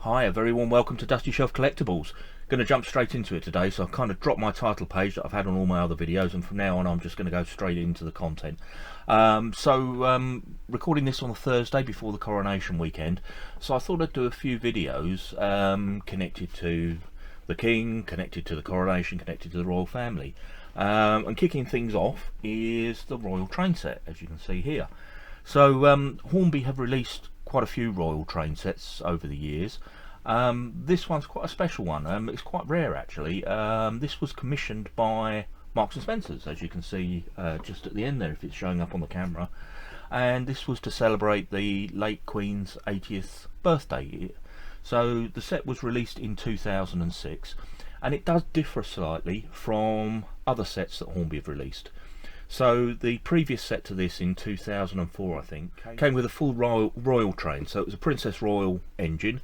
Hi, a very warm welcome to Dusty Shelf Collectibles. Going to jump straight into it today, so I've kind of dropped my title page that I've had on all my other videos, and from now on I'm just going to go straight into the content. Recording this on a Thursday before the Coronation weekend, so I thought I'd do a few videos connected to the King, connected to the Coronation, connected to the Royal Family. And kicking things off is the Royal Train set, as you can see here. So Hornby have released quite a few Royal Train sets over the years. This one's quite a special one. It's quite rare actually. This was commissioned by Marks and Spencer's, as you can see just at the end there if it's showing up on the camera, and this was to celebrate the late Queen's 80th birthday. So the set was released in 2006, and it does differ slightly from other sets that Hornby have released. So the previous set to this in 2004 I think came with a full royal train. So it was a Princess Royal engine.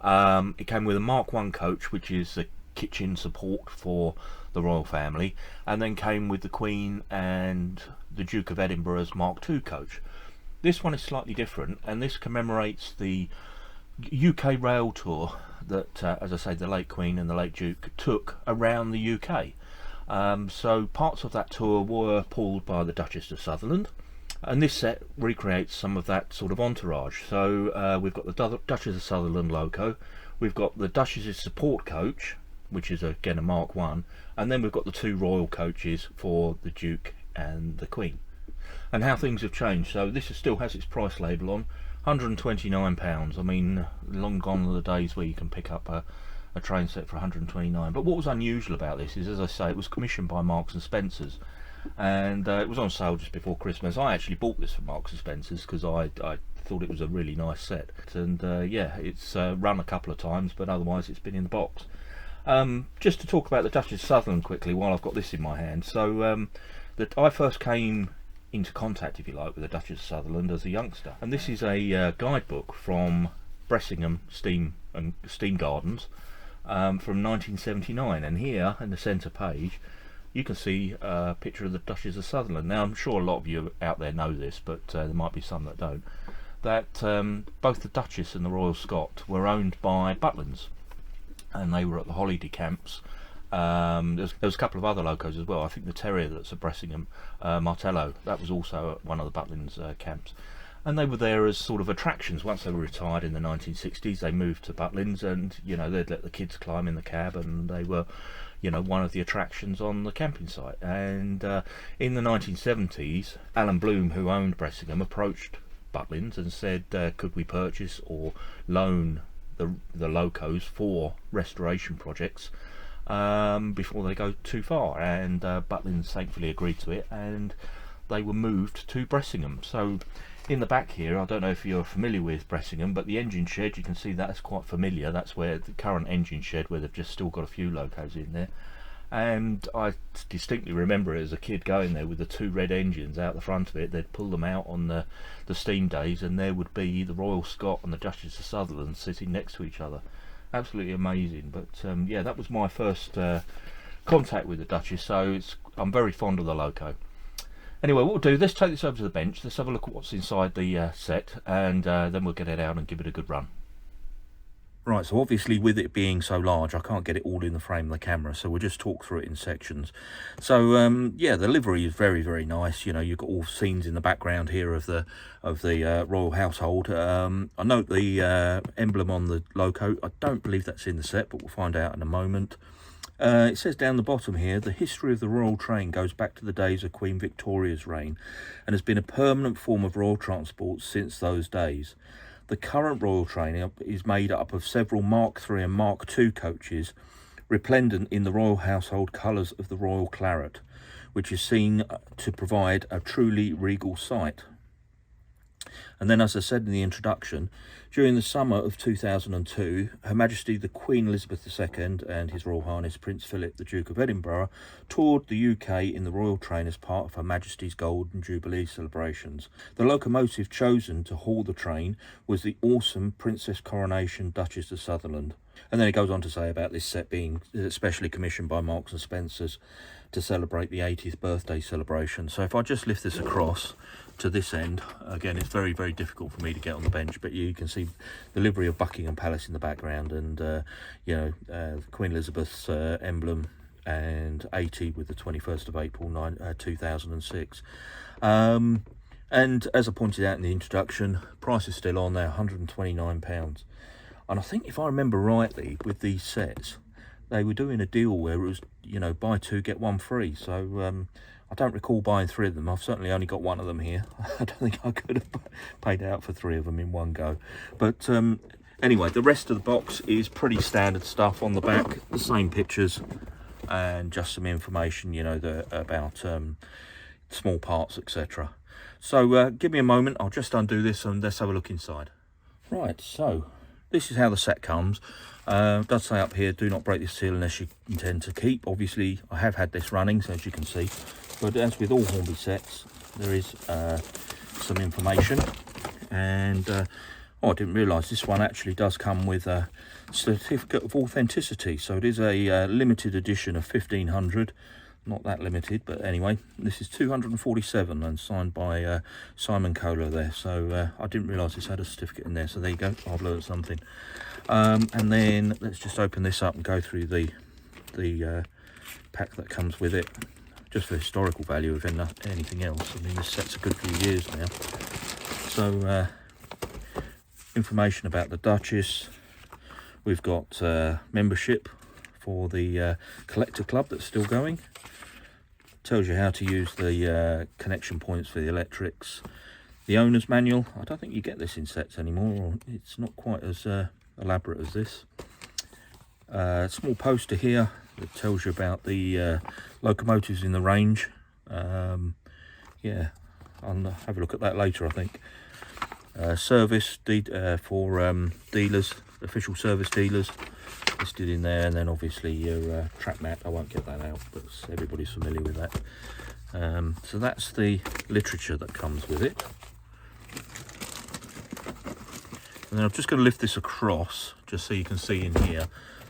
It came with a Mark 1 coach, which is the kitchen support for the royal family, and then came with the Queen and the Duke of Edinburgh's Mark 2 coach. This one is slightly different, and this commemorates the UK rail tour that, as I say, the late Queen and the late Duke took around the UK. So parts of that tour were pulled by the Duchess of Sutherland, and this set recreates some of that sort of entourage. So we've got the Duchess of Sutherland loco, we've got the Duchess's support coach, which is again a Mark 1, and then we've got the two royal coaches for the Duke and the Queen. And how things have changed. So this still has its price label on, £129. I mean, long gone are the days where you can pick up a train set for 129. But what was unusual about this is, as I say, it was commissioned by Marks and Spencer's, and it was on sale just before Christmas. I actually bought this from Marks and Spencer's because I thought it was a really nice set, and yeah, it's run a couple of times, but otherwise it's been in the box. Just to talk about the Duchess of Sutherland quickly while I've got this in my hand. So I first came into contact, if you like, with the Duchess of Sutherland as a youngster, and this is a guidebook from Bressingham Steam Gardens from 1979, and here in the centre page you can see a picture of the Duchess of Sutherland. Now I'm sure a lot of you out there know this, but there might be some that don't, that both the Duchess and the Royal Scot were owned by Butlins, and they were at the holiday camps. There was a couple of other locos as well. I think the terrier that's at Bressingham, Martello, that was also at one of the Butlins camps, and they were there as sort of attractions. Once they were retired in the 1960s, they moved to Butlins, and you know, they'd let the kids climb in the cab, and they were, you know, one of the attractions on the camping site. And in the 1970s, Alan Bloom, who owned Bressingham, approached Butlins and said, could we purchase or loan the locos for restoration projects before they go too far, and Butlins thankfully agreed to it, and they were moved to Bressingham. So in the back here, I don't know if you're familiar with Bressingham, but the engine shed, you can see that's quite familiar. That's where the current engine shed, where they've just still got a few locos in there, and I distinctly remember it as a kid going there with the two red engines out the front of it. They'd pull them out on the steam days, and there would be the Royal Scot and the Duchess of Sutherland sitting next to each other. Absolutely amazing. But yeah, that was my first contact with the Duchess, so I'm very fond of the loco. Anyway, what we'll do, let's take this over to the bench, let's have a look at what's inside the set, and then we'll get it out and give it a good run. Right, so obviously with it being so large, I can't get it all in the frame of the camera, so we'll just talk through it in sections. So yeah, the livery is very, very nice. You know, you've got all scenes in the background here of the royal household. I note the emblem on the loco. I don't believe that's in the set, but we'll find out in a moment. It says down the bottom here, the history of the royal train goes back to the days of Queen Victoria's reign and has been a permanent form of royal transport since those days. The current royal train is made up of several Mark 3 and Mark 2 coaches, resplendent in the royal household colours of the royal claret, which is seen to provide a truly regal sight. And then, as I said in the introduction, during the summer of 2002, Her Majesty the Queen Elizabeth II and His Royal Highness Prince Philip, the Duke of Edinburgh, toured the UK in the royal train as part of Her Majesty's Golden Jubilee celebrations. The locomotive chosen to haul the train was the awesome Princess Coronation Duchess of Sutherland. And then it goes on to say about this set being specially commissioned by Marks and Spencer's to celebrate the 80th birthday celebration. So if I just lift this across, to this end. Again, it's very, very difficult for me to get on the bench, but you can see the livery of Buckingham Palace in the background, and you know, Queen Elizabeth's emblem, and 80 with the 21st of April 2006. And as I pointed out in the introduction, price is still on there, £129. And I think if I remember rightly, with these sets, they were doing a deal where it was, you know, buy two get one free. So I don't recall buying three of them. I've certainly only got one of them here. I don't think I could have paid out for three of them in one go. But anyway, the rest of the box is pretty standard stuff. On the back, the same pictures and just some information, you know, about small parts, etc. So give me a moment, I'll just undo this and let's have a look inside. Right, so this is how the set comes. It does say up here, do not break this seal unless you intend to keep. Obviously, I have had this running, so as you can see. But as with all Hornby sets, there is some information. And oh, I didn't realise this one actually does come with a certificate of authenticity. So it is a limited edition of 1500. Not that limited, but anyway, this is 247 and signed by Simon Kohler there. So I didn't realise this had a certificate in there. So there you go, I've learned something. And then let's just open this up and go through the pack that comes with it, just for historical value if anything else. I mean, this set's a good few years now. So information about the Duchess. We've got membership for the collector club that's still going. Tells you how to use the connection points for the electrics. The owner's manual. I don't think you get this in sets anymore, or it's not quite as elaborate as this. Small poster here that tells you about the locomotives in the range. Yeah, I'll have a look at that later, I think. Service for dealers, official service dealers, listed in there, and then obviously your track map. I won't get that out, but everybody's familiar with that. So that's the literature that comes with it. And then I'm just going to lift this across just so you can see in here.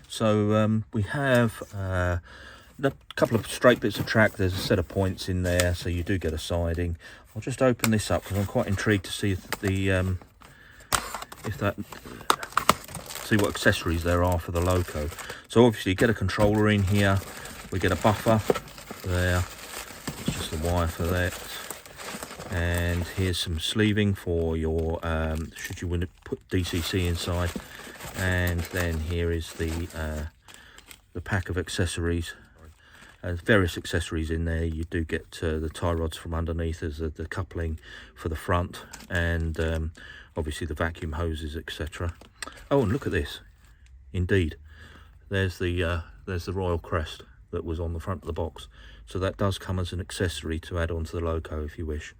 So we have a couple of straight bits of track. There's a set of points in there, so you do get a siding. I'll just open this up because I'm quite intrigued to see see what accessories there are for the loco. So obviously you get a controller in here. We get a buffer there. It's just the wire for that. And here's some sleeving for your should you want to put DCC inside. And then here is the pack of accessories. Various accessories in there. You do get the tie rods from underneath as the coupling for the front, and obviously the vacuum hoses, etc. Oh, and look at this. Indeed, there's the royal crest that was on the front of the box. So that does come as an accessory to add onto the loco if you wish.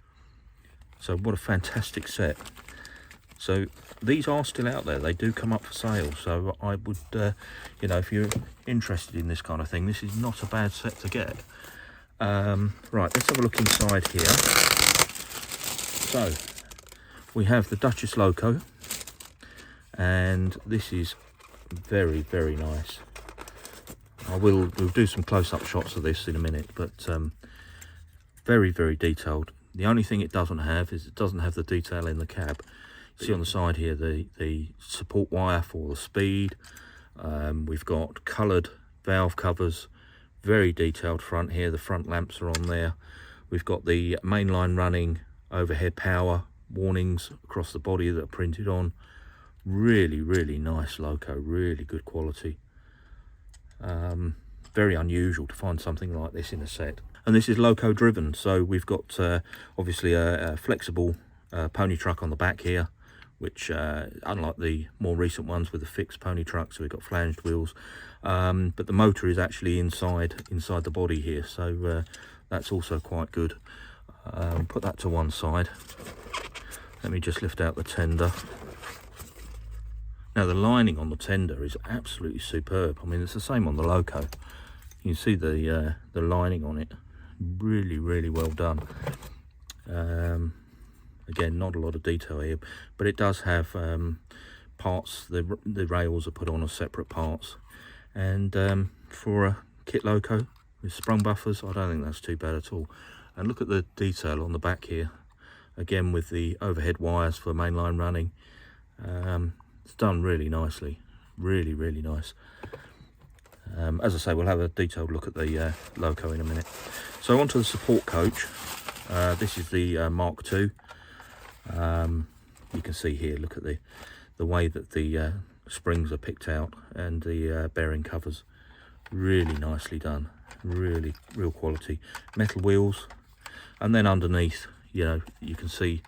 So what a fantastic set. So these are still out there. They do come up for sale. So I would, you know, if you're interested in this kind of thing, this is not a bad set to get. Right, let's have a look inside here. So we have the Duchess loco, and this is very, very nice. We'll do some close-up shots of this in a minute, but very, very detailed. The only thing it doesn't have is it doesn't have the detail in the cab. See on the side here the support wire for the speed. We've got coloured valve covers, very detailed front here. The front lamps are on there. We've got the mainline running overhead power warnings across the body that are printed on. Really, really nice loco, really good quality. Very unusual to find something like this in a set. And this is loco driven, so we've got obviously a flexible pony truck on the back here, which unlike the more recent ones with the fixed pony truck, so we've got flanged wheels, but the motor is actually inside the body here, so that's also quite good. Put that to one side. Let me just lift out the tender. Now the lining on the tender is absolutely superb. I mean, it's the same on the loco. You can see the lining on it, really, really well done. Again, not a lot of detail here, but it does have parts. The rails are put on as separate parts, and for a kit loco with sprung buffers, I don't think that's too bad at all. And look at the detail on the back here again with the overhead wires for mainline running. It's done really nicely, really nice. As I say, we'll have a detailed look at the loco in a minute. So onto the support coach. This is the Mark II. You can see here, look at the way that the springs are picked out and the bearing covers. Really nicely done, real quality. Metal wheels, and then underneath, you know, you can see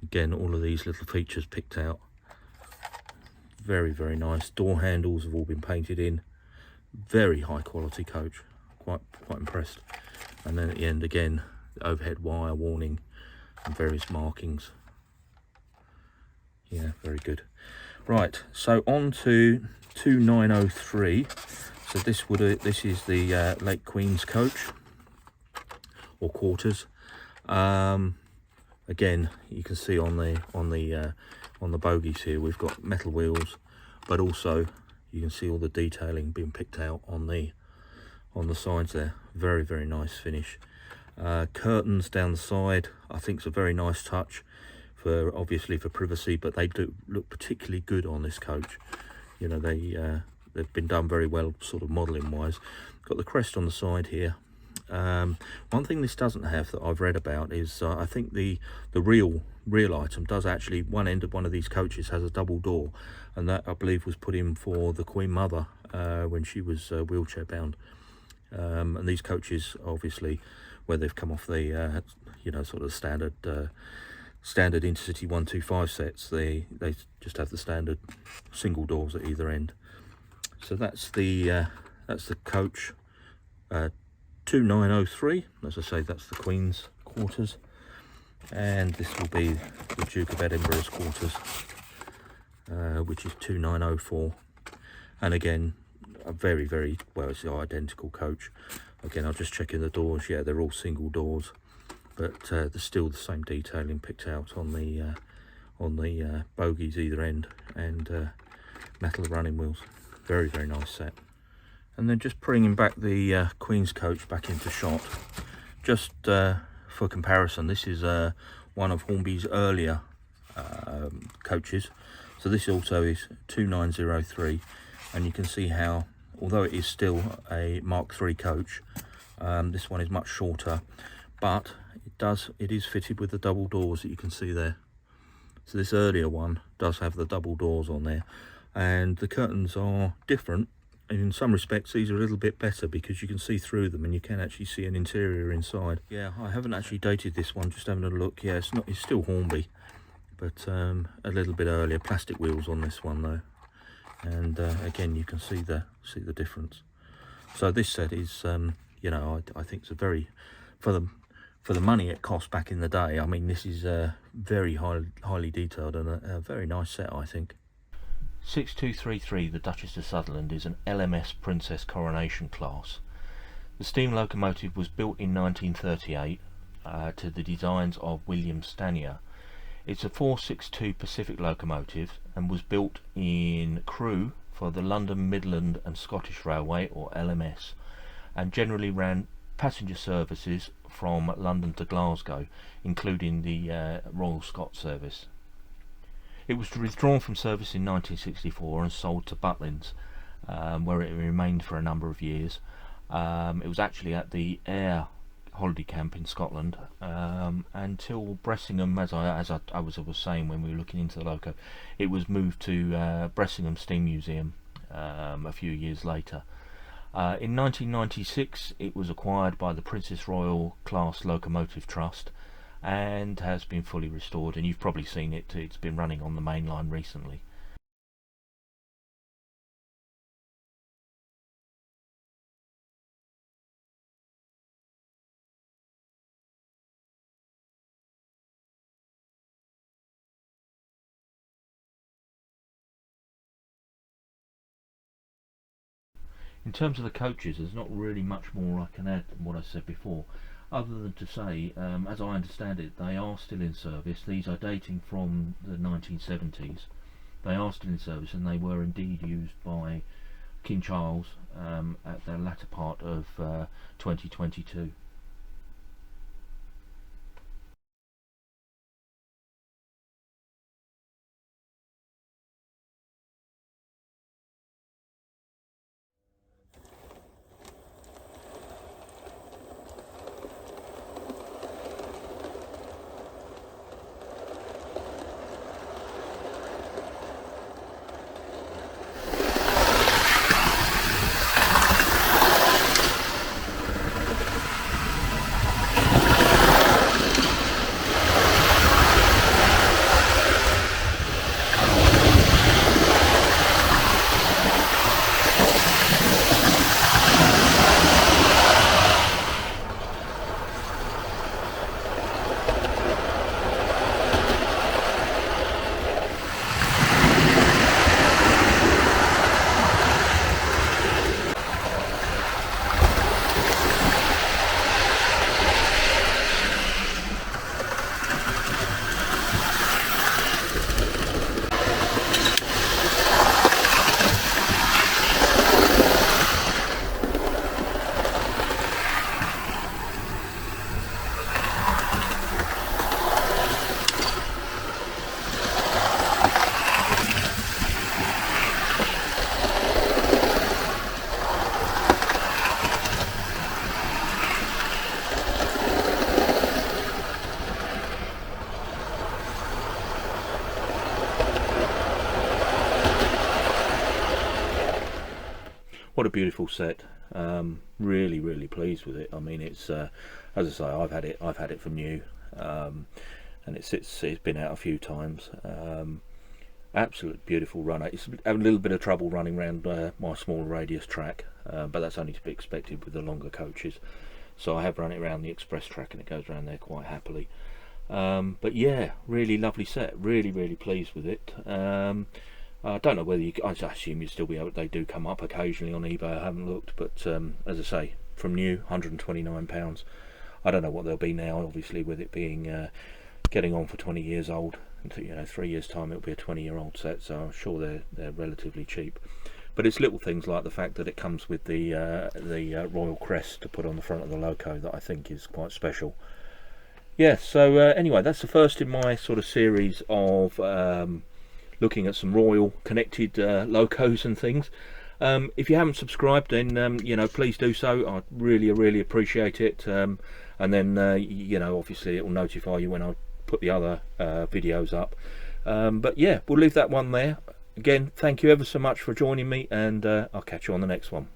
again all of these little features picked out. Very nice. Door handles have all been painted in. Very high quality coach. Quite impressed. And then at the end again, the overhead wire warning and various markings. Yeah, very good. Right, so on to 2903. So this is the Lake Queen's coach or quarters. Again, you can see on the bogies here, we've got metal wheels, but also you can see all the detailing being picked out on the sides there. Very nice finish. Curtains down the side, I think, is a very nice touch for obviously for privacy, but they do look particularly good on this coach. You know, they've been done very well, sort of modelling wise. Got the crest on the side here. One thing this doesn't have that I've read about is I think the real item does actually, one end of one of these coaches has a double door, and that I believe was put in for the Queen Mother when she was wheelchair bound. And these coaches, obviously, where they've come off the you know, sort of standard intercity 125 sets, they just have the standard single doors at either end. So that's the coach 2903. As I say, that's the Queen's quarters, and this will be the Duke of Edinburgh's quarters, which is 2904. And again, a very well, it's the identical coach. Again, I'll just check in the doors. Yeah, they're all single doors, but there's still the same detailing picked out on the bogies either end, and metal running wheels. Very nice set. And then just bringing back the Queen's coach back into shot, just for comparison, this is one of Hornby's earlier coaches. So this also is 2903, and you can see how, although it is still a Mark III coach, this one is much shorter, but it is fitted with the double doors that you can see there. So this earlier one does have the double doors on there, and the curtains are different. In some respects, these are a little bit better because you can see through them and you can actually see an interior inside. Yeah, I haven't actually dated this one, just having a look. Yeah, it's still Hornby, but a little bit earlier. Plastic wheels on this one though, and again you can see the difference. So this set is, you know, I think it's a very, for the money it cost back in the day. I mean, this is very highly detailed and a very nice set, I think. 6233, the Duchess of Sutherland, is an LMS Princess Coronation class. The steam locomotive was built in 1938 to the designs of William Stanier. It's a 462 Pacific locomotive and was built in Crewe for the London, Midland and Scottish Railway, or LMS, and generally ran passenger services from London to Glasgow, including the Royal Scots service. It was withdrawn from service in 1964 and sold to Butlins, where it remained for a number of years. It was actually at the Ayr holiday camp in Scotland until Bressingham, as I was saying when we were looking into the loco. It was moved to Bressingham Steam Museum a few years later. In 1996 it was acquired by the Princess Royal Class Locomotive Trust and has been fully restored, and you've probably seen it. It's been running on the main line recently. In terms of the coaches, there's not really much more I can add than what I said before, other than to say, as I understand it, they are still in service. These are dating from the 1970s. They are still in service, and they were indeed used by King Charles at the latter part of 2022. what a beautiful set. Really pleased with it. I mean, it's as I say, I've had it from new, and it's been out a few times. Absolute beautiful runner. It's having a little bit of trouble running around my small radius track, but that's only to be expected with the longer coaches. So I have run it around the express track, and it goes around there quite happily. But yeah, really lovely set. Really pleased with it. I don't know whether I assume you'd still be able. They do come up occasionally on eBay. I haven't looked, but as I say, from new, £129. I don't know what they'll be now. Obviously, with it being getting on for 20 years old, you know, 3 years time it'll be a 20-year-old set. So I'm sure they're relatively cheap. But it's little things like the fact that it comes with the royal crest to put on the front of the loco that I think is quite special. Yeah, so anyway, that's the first in my sort of series of looking at some royal connected locos and things. If you haven't subscribed, then you know, please do so. I really appreciate it. And then you know, obviously it will notify you when I put the other videos up. But yeah, we'll leave that one there. Again, thank you ever so much for joining me, and I'll catch you on the next one.